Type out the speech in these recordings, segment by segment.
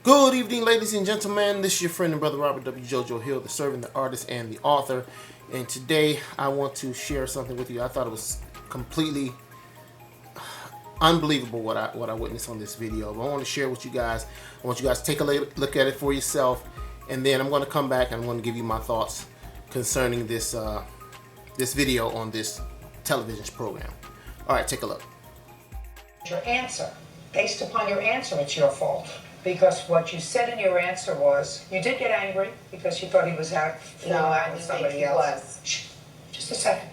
Good evening, ladies and gentlemen. This is your friend and brother Robert W. JoJo Hill, the servant, the artist, and the author. And today I want to share something with you. I thought it was completely unbelievable what I witnessed on this video. But I want to share with you guys. I want you guys to take a look at it for yourself, and then I'm going to come back and I'm going to give you my thoughts concerning this this video on this television program. All right, take a look. Your answer. Based upon your answer, it's your fault. Because what you said in your answer was, you did get angry because you thought he was out fooling around with somebody else. Shh, just a second.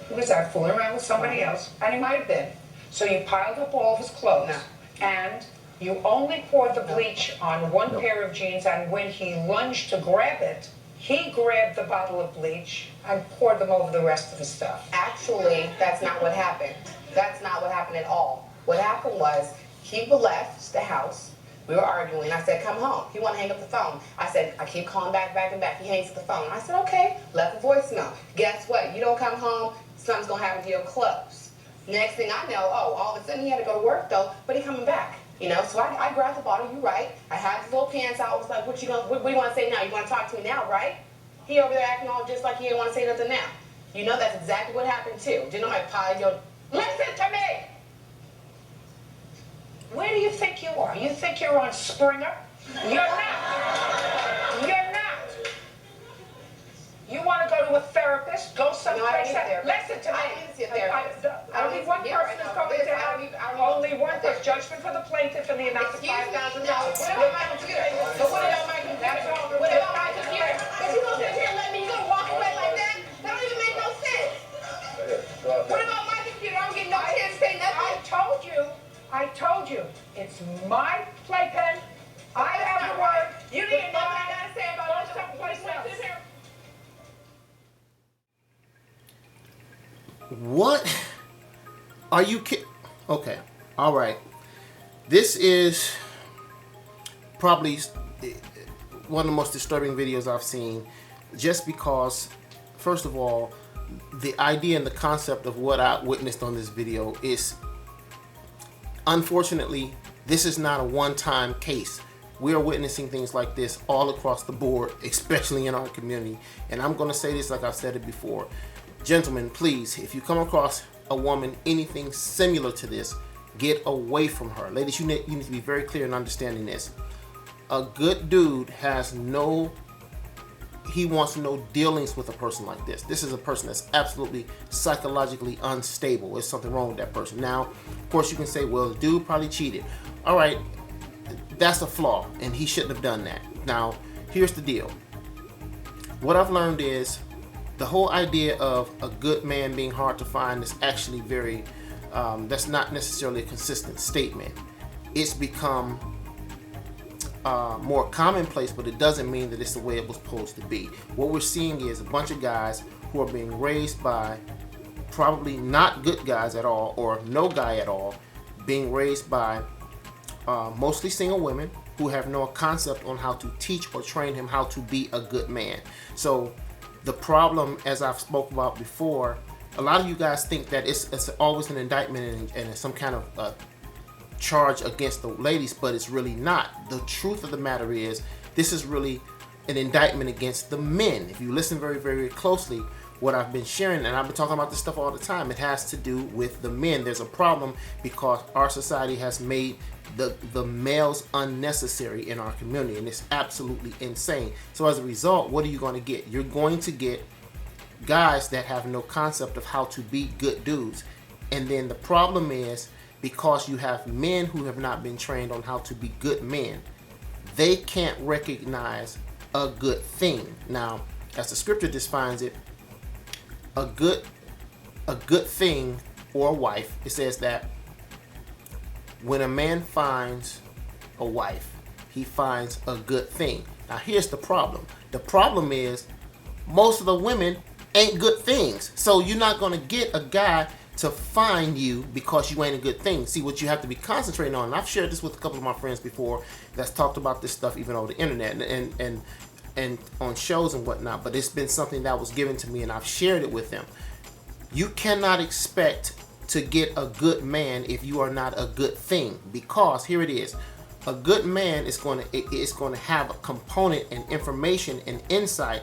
He was out fooling around with somebody else, and he might have been. So you piled up all of his clothes, and you only poured the bleach on one pair of jeans, and when he lunged to grab it, he grabbed the bottle of bleach and poured them over the rest of the stuff. Actually, that's not what happened. That's not what happened at all. What happened was, he left the house. We were arguing. I said, come home. He wanted to hang up the phone. I said, I keep calling back and back. He hangs up the phone. I said, okay. Left a voicemail. Guess what? You don't come home, something's going to happen to your clothes. Next thing I know, all of a sudden he had to go to work, though, but he coming back. You know, so I grabbed the bottle. You're right. I had his little pants out. I was like, what do you want to say now? You want to talk to me now, right? He over there acting all just like he didn't want to say nothing now. You know that's exactly what happened, too. Didn't know my apology. Listen to me! Where do you think you are? You think you're on Springer? You're not. You're not. You want to go to a therapist? Go someplace else. Listen to me. I didn't see a therapist. Only one person is going down. Only one person. Judgment for the plaintiff in the amount of $5,000. What about my computer? But what about my computer? What about my computer? But you don't sit here and let me go walk away like that? That don't even make no sense. What about my computer? I don't get no chance to say nothing. I told you, it's my playpen. I have the word. You didn't know what I gotta say about it. Go someplace else. What? Are you kidding? Okay. All right. This is probably one of the most disturbing videos I've seen, just because, first of all, the idea and the concept of what I witnessed on this video is, unfortunately, this is not a one-time case. We are witnessing things like this all across the board, especially in our community. And I'm going to say this like I've said it before. Gentlemen, please, if you come across a woman, anything similar to this, get away from her. Ladies, you need to be very clear in understanding this. A good dude he wants no dealings with a person like this. This is a person that's absolutely psychologically unstable. There's something wrong with that person. Now, of course, you can say, well, the dude probably cheated. All right, that's a flaw, and he shouldn't have done that. Now, here's the deal. What I've learned is the whole idea of a good man being hard to find is actually very, that's not necessarily a consistent statement. It's become more commonplace, but it doesn't mean that it's the way it was supposed to be. What we're seeing is a bunch of guys who are being raised by probably not good guys at all, or no guy at all, being raised by mostly single women who have no concept on how to teach or train him how to be a good man. So the problem, as I've spoke about before, a lot of you guys think that it's always an indictment and some kind of charge against the ladies, but it's really not. The truth of the matter is, this is really an indictment against the men. If you listen very, very closely, what I've been sharing, and I've been talking about this stuff all the time, it has to do with the men. There's a problem because our society has made the males unnecessary in our community, and it's absolutely insane. So as a result, what are you going to get? You're going to get guys that have no concept of how to be good dudes. And then the problem is, because you have men who have not been trained on how to be good men, they can't recognize a good thing. Now, as the scripture defines it, a good thing or a wife, it says that when a man finds a wife, he finds a good thing. Now, here's the problem. The problem is most of the women ain't good things. So you're not going to get a guy to find you because you ain't a good thing. See, what you have to be concentrating on, and I've shared this with a couple of my friends before that's talked about this stuff even over the internet and on shows and whatnot, but it's been something that was given to me and I've shared it with them. You cannot expect to get a good man if you are not a good thing, because here it is. A good man is going to have a component and information and insight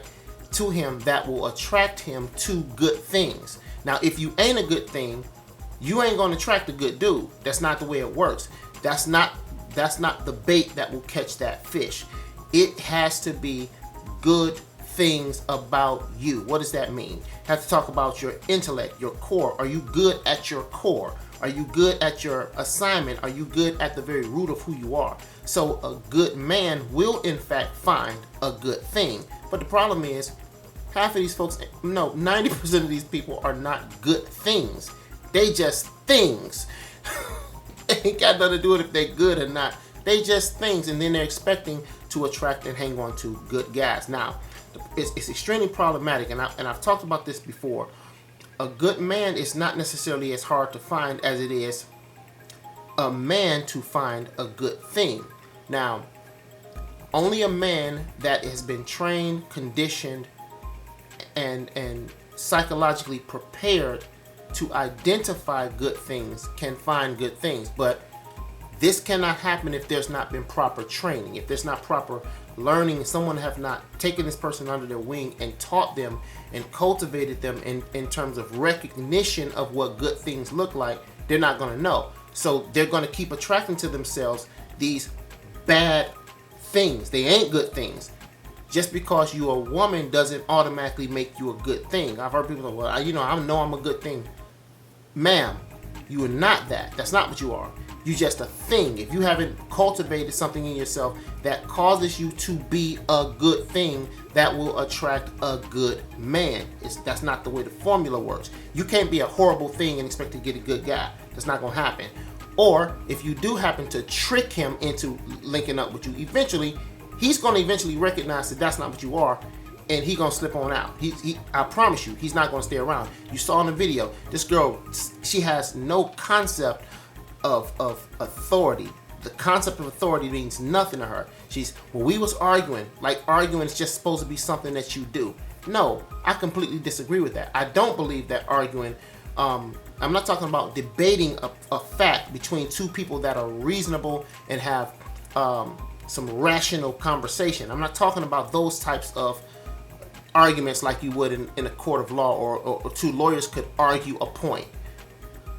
to him that will attract him to good things. Now, if you ain't a good thing, you ain't going to attract a good dude. That's not the way it works. That's not the bait that will catch that fish. It has to be good things about you. What does that mean? Have to talk about your intellect, your core. Are you good at your core? Are you good at your assignment? Are you good at the very root of who you are? So a good man will in fact find a good thing. But the problem is, half of these folks, no, 90% of these people are not good things. They just things. Ain't got nothing to do with if they're good or not. They just things, and then they're expecting to attract and hang on to good guys. Now, it's extremely problematic, and I've talked about this before. A good man is not necessarily as hard to find as it is a man to find a good thing. Now, only a man that has been trained, conditioned, and psychologically prepared to identify good things can find good things. But this cannot happen if there's not been proper training, if there's not proper learning, someone have not taken this person under their wing and taught them and cultivated them in terms of recognition of what good things look like. They're not going to know. So they're going to keep attracting to themselves these bad things. They ain't good things. Just because you're a woman doesn't automatically make you a good thing. I've heard people say, well, I know I'm a good thing. Ma'am, you are not that. That's not what you are. You're just a thing. If you haven't cultivated something in yourself that causes you to be a good thing, that will attract a good man. That's not the way the formula works. You can't be a horrible thing and expect to get a good guy. That's not going to happen. Or if you do happen to trick him into linking up with you, eventually, he's going to eventually recognize that that's not what you are, and he's going to slip on out. I promise you, he's not going to stay around. You saw in the video, this girl, she has no concept of authority. The concept of authority means nothing to her. We was arguing, like arguing is just supposed to be something that you do. No, I completely disagree with that. I don't believe that arguing, I'm not talking about debating a fact between two people that are reasonable and have some rational conversation. I'm not talking about those types of arguments like you would in a court of law or two lawyers could argue a point.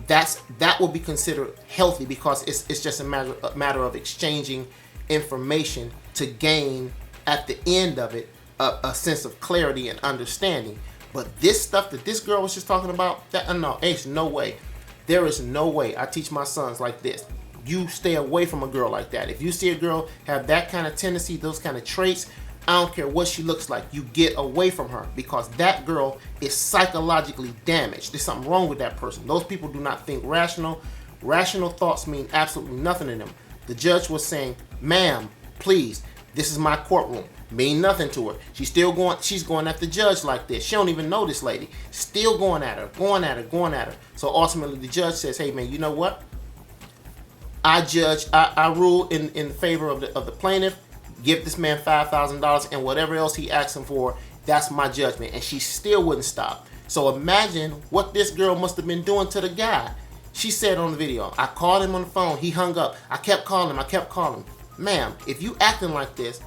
That will be considered healthy because it's just a matter of exchanging information to gain at the end of it a sense of clarity and understanding. But this stuff that this girl was just talking about, no, there's no way. There is no way. I teach my sons like this. You stay away from a girl like that. If you see a girl have that kind of tendency, those kind of traits, I don't care what she looks like, you get away from her because that girl is psychologically damaged. There's something wrong with that person. Those people do not think rational. Rational thoughts mean absolutely nothing to them. The judge was saying, ma'am, please, this is my courtroom. Mean nothing to her. She's going at the judge like this. She don't even know this lady. Still going at her. So ultimately the judge says, hey man, you know what? I rule in favor of the plaintiff. Give this man $5,000 and whatever else he asks him for, that's my judgment. And she still wouldn't stop. So imagine what this girl must have been doing to the guy. She said on the video, I called him on the phone, he hung up. I kept calling him. Ma'am, if you acting like this,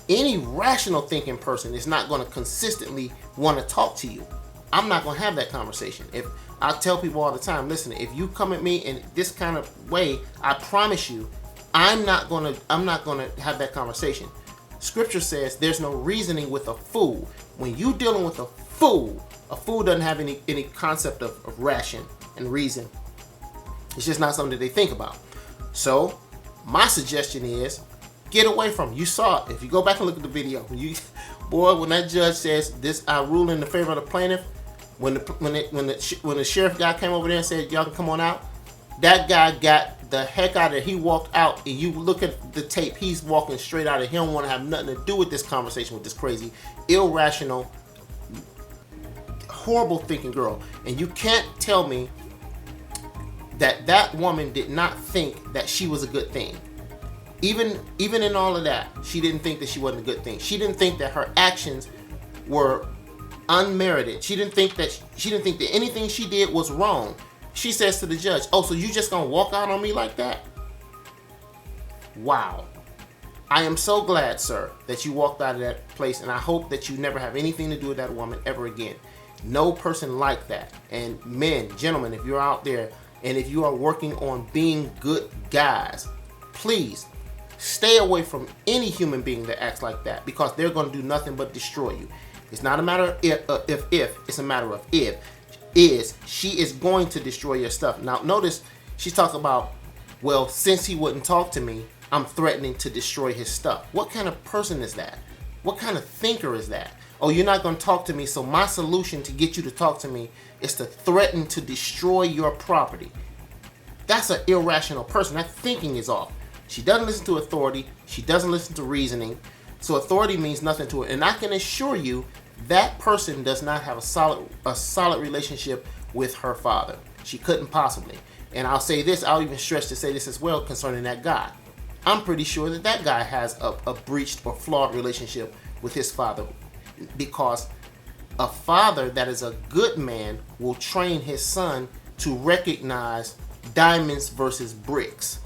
any rational thinking person is not going to consistently want to talk to you. I'm not going to have that conversation. If I tell people all the time, listen, if you come at me in this kind of way, I promise you, I'm not gonna have that conversation. Scripture says there's no reasoning with a fool. When you dealing with a fool doesn't have any concept of ration and reason. It's just not something that they think about. So my suggestion is get away from him. You saw it. If you go back and look at the video, when that judge says this, I rule in the favor of the plaintiff. When the sheriff guy came over there and said y'all can come on out, that guy got the heck out of it. He walked out, and you look at the tape, he's walking straight out of it. He don't want to have nothing to do with this conversation with this crazy, irrational, horrible thinking girl. And you can't tell me that woman did not think that she was a good thing. Even in all of that, she didn't think that she wasn't a good thing. She didn't think that her actions were unmerited. She didn't think that anything she did was wrong. She says to the judge, oh, so you just gonna walk out on me like that? Wow. I am so glad, sir, that you walked out of that place, and I hope that you never have anything to do with that woman ever again. No person like that. And men, gentlemen, if you're out there and if you are working on being good guys, please stay away from any human being that acts like that, because they're going to do nothing but destroy you. It's not a matter of if, it's a matter of if. She is going to destroy your stuff. Now, notice she's talking about, well, since he wouldn't talk to me, I'm threatening to destroy his stuff. What kind of person is that? What kind of thinker is that? Oh, you're not going to talk to me, so my solution to get you to talk to me is to threaten to destroy your property. That's an irrational person. That thinking is off. She doesn't listen to authority. She doesn't listen to reasoning. So authority means nothing to her. And I can assure you that person does not have a solid relationship with her father. She couldn't possibly. And I'll say this, I'll even stretch to say this as well concerning that guy. I'm pretty sure that that guy has a breached or flawed relationship with his father, because a father that is a good man will train his son to recognize diamonds versus bricks.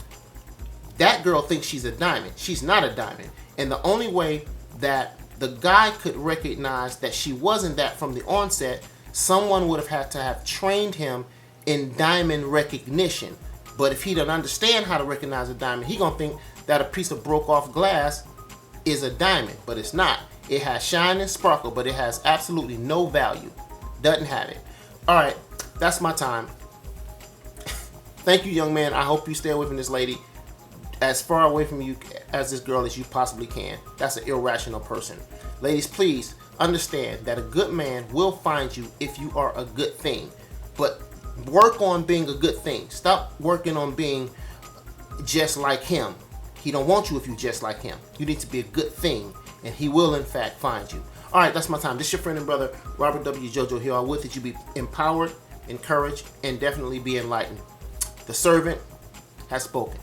That girl thinks she's a diamond. She's not a diamond. And the only way that the guy could recognize that she wasn't that from the onset, someone would have had to have trained him in diamond recognition. But if he doesn't understand how to recognize a diamond, he gonna think that a piece of broke off glass is a diamond, but it's not. It has shine and sparkle, but it has absolutely no value. Doesn't have it. All right, that's my time. Thank you, young man. I hope you stay away from this lady, as far away from you as this girl as you possibly can. That's an irrational person. Ladies, please understand that a good man will find you if you are a good thing. But work on being a good thing. Stop working on being just like him. He don't want you if you just like him. You need to be a good thing, and he will in fact find you. All right, that's my time. This is your friend and brother, Robert W. Jojo here. I would that you be empowered, encouraged, and definitely be enlightened. The servant has spoken.